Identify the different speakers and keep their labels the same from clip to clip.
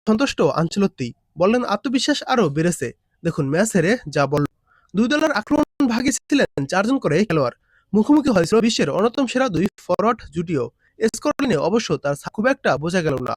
Speaker 1: সন্তুষ্ট আনচেলত্তি, বললেন আত্মবিশ্বাস আরও বেড়েছে। দেখুন ম্যাচ হেরে যা বলল। দুই দলের আক্রমণ ভাগে ছিলেন ৪ জন করে খেলোয়াড়। মুখোমুখি হয়েছিল বিশ্বের অন্যতম সেরা দুই ফরওয়ার্ড জুটিও। স্কোরলাইনে অবশ্য তার ছাপ খুব একটা বোঝা গেল না।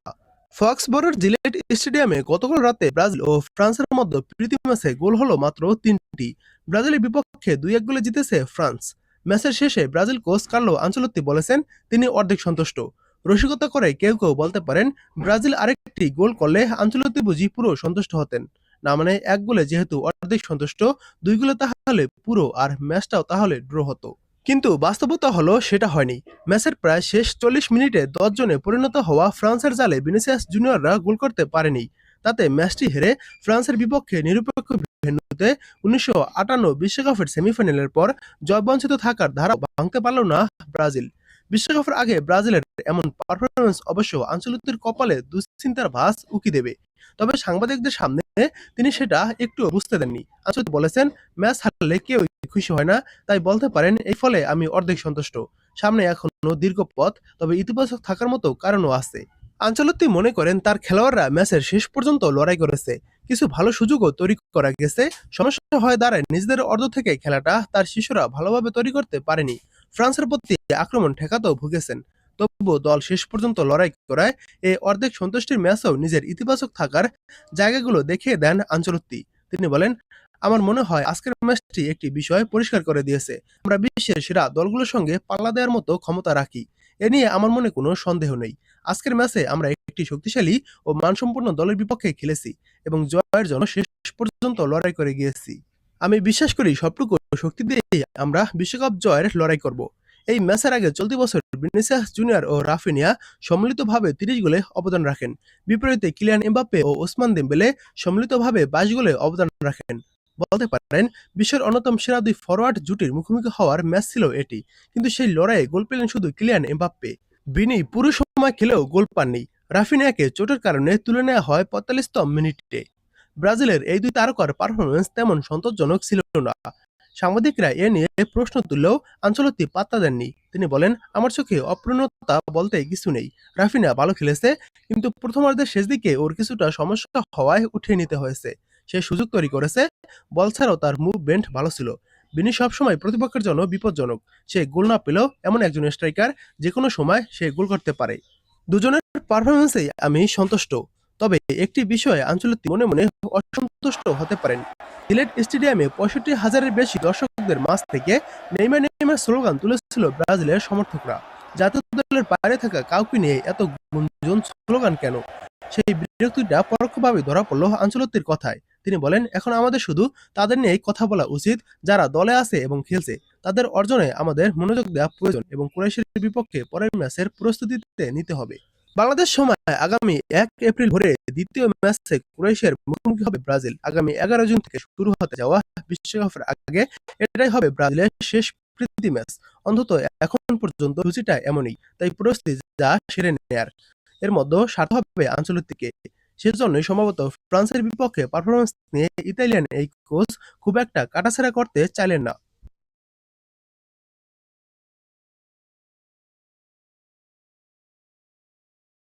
Speaker 1: ফক্সবরোর জিলেট স্টেডিয়ামে গতকাল রাতে ব্রাজিল ও ফ্রান্সের মধ্যে প্রীতি ম্যাচে গোল হলো মাত্র ৩টি। ব্রাজিলের বিপক্ষে ২-১ গোলে জিতেছে ফ্রান্স। ম্যাচের শেষে ব্রাজিল কোচ কার্লো আনচেলত্তি বলেছেন তিনি অর্ধেক সন্তুষ্ট। রসিকতা করে কেউ কেউ বলতে পারেন ব্রাজিল আরেকটি গোল করলে আনচেলত্তি বুঝি পুরো সন্তুষ্ট হতেন। না মানে ১ গোলে যেহেতু অর্ধেক সন্তুষ্ট, ২ গোলে তাহলে পুরো, আর ম্যাচটাও তাহলে ড্র হতো। কিন্তু বাস্তবতা হলো সেটা হয়নি। ম্যাচের প্রায় শেষ ৪০ মিনিটে ১০ জনে পরিণত হওয়া ফ্রান্সের জালে ভিনিসিয়াস জুনিয়ররা গোল করতে পারেনি। তাতে ম্যাচটি হেরে ফ্রান্সের বিপক্ষে নিরপেক্ষ ভেন্যুতে ১৯৫৮ বিশ্বকাপের সেমিফাইনালের পর জয়বঞ্চিত থাকার ধারা ভাঙতে পারল না ব্রাজিল। বিশ্বকাপের আগে ব্রাজিলের এমন পারফরম্যান্স অবশ্য আনচেলত্তির কপালে দুশ্চিন্তার ভাঁজ উকি দেবে। তবে সাংবাদিকদের সামনে তিনি সেটা একটুও বুঝতে দেননি। আনচেলত্তি বলেছেন, ম্যাচ হারলে কেউ খুশি হয় না, তাই বলতে পারেন এই ফলে আমি অর্ধেক সন্তুষ্ট। সামনে এখনো দীর্ঘ পথ, তবে ইতিবাচক থাকার মতো কারণও আছে। আনচেলত্তি মনে করেন তার খেলোয়াড়রা ম্যাচের শেষ পর্যন্ত লড়াই করেছে। কিছু ভালো সুযোগও তৈরি করা গেছে। সমস্যা হয়ে দাঁড়ায় নিজেদের অর্ধ থেকে খেলাটা তার শিশুরা ভালোভাবে তৈরি করতে পারেনি। ফ্রান্সের প্রতি আক্রমণ ঠেকাতেও ভুগেছেন। তবুও দল শেষ পর্যন্ত লড়াই করায় এই অর্ধেক সন্তুষ্টির ম্যাচেও নিজের ইতিবাচক থাকার জায়গাগুলো দেখিয়ে দেন আনচেলত্তি। তিনি বলেন, আমার মনে হয় আজকের ম্যাচটি একটি বিষয় পরিষ্কার করে দিয়েছে। আমরা বিশ্বের সেরা দলগুলোর সঙ্গে পাল্লা দেওয়ার মতো ক্ষমতা রাখি। এ নিয়ে আমার মনে কোনো সন্দেহ নেই। আজকের ম্যাচে আমরা একটি শক্তিশালী ও মানসম্পন্ন দলের বিপক্ষে খেলেছি এবং জয়ের জন্য শেষ পর্যন্ত লড়াই করে গিয়েছি। আমি বিশ্বাস করি সবটুকু শক্তি দিয়ে আমরা বিশ্বকাপ জয়ের লড়াই করব। এই ম্যাচের আগে চলতি বছর ভিনিসিয়াস জুনিয়র ও রাফিনিয়া সম্মিলিতভাবে ৩০ গোলে অবদান রাখেন। বিপরীতে কিলিয়ান এমবাপ্পে ও ওসমান দেমবেলে সম্মিলিতভাবে ২২ গোলে অবদান রাখেন। বলতে পারেন বিশ্বের অন্যতম সেরা দুই ফরওয়ার্ড জুটির মুখোমুখি হওয়ার ম্যাচ ছিল এটি। কিন্তু সেই লড়াইয়ে গোল পেলেন শুধু কিলিয়ান এমবাপ্পে। বিনি পুরো সময় খেলেও গোল পাননি। রাফিনিয়াকে চোটের কারণে তুলে নেওয়া হয় ৪৫তম মিনিটে। ব্রাজিলের এই দুই তারকার পারফরম্যান্স তেমন সন্তোষজনক ছিল না। সাংবাদিকরা এ নিয়ে প্রশ্ন তুললেও আনচেলত্তি পাত্তা দেননি। তিনি বলেন, আমার চোখে অপূর্ণতা বলতে কিছু নেই। রাফিনিয়া ভালো খেলেছে, কিন্তু প্রথমার্ধের শেষ দিকে ওর কিছুটা সমস্যা হওয়ায় উঠিয়ে নিতে হয়েছে। সে সুযোগ তৈরি করেছে, বল ছাড়াও তার মুভমেন্ট ভালো ছিল। বিনি সবসময় প্রতিপক্ষের জন্য বিপজ্জনক। সে গোল না পেলেও এমন একজন স্ট্রাইকার যে কোনো সময় সে গোল করতে পারে। দুজনের পারফরম্যান্সেই আমি সন্তুষ্ট। তবে একটি বিষয়ে আনচেলত্তি মনে মনে অসন্তুষ্ট হতে পারেন। সিলেট স্টেডিয়ামে ৬৫,০০০-এর বেশি দর্শকদের মাঝ থেকে নেইমার নেইমার স্লোগান তুলেছিল ব্রাজিলের সমর্থকরা। জাতীয় দলের বাইরে থাকা কাউকে নিয়ে এত গুঞ্জন, স্লোগান কেন? সেই বিরক্তিটা পরোক্ষভাবে ধরা পড়ল আনচেলত্তির কথায়। তিনি বলেন, এখন আমাদের শুধু তাদের নিয়েই কথা বলা উচিত যারা দলে আছে এবং খেলছে। তাদের অর্জনে আমাদের মনোযোগ দেওয়া প্রয়োজন এবং ক্রোয়েশিয়ার বিপক্ষে পরের ম্যাচের প্রস্তুতিতে নিতে হবে। বাংলাদেশ সময় আগামী ১ এপ্রিল ভোরে দ্বিতীয় ম্যাচে ক্রোয়েশিয়ার মুখোমুখি হবে ব্রাজিল। আগামী ১১ জুন থেকে শুরু হতে যাওয়া বিশ্বকাপের আগে এটাই হবে ব্রাজিলের শেষ প্রীতি ম্যাচ। অন্তত এখন পর্যন্ত সূচিটা এমনই, তাই প্রস্তুতি যা সেরে নেয়ার। এর মধ্যে স্বার্থ হবে আনচেলত্তিকে। সেজন্যই সম্ভবত ফ্রান্সের বিপক্ষে পারফরম্যান্স নিয়ে ইতালিয়ান এই কোচ খুব একটা কাটাছেঁড়া করতে চাইলেন না।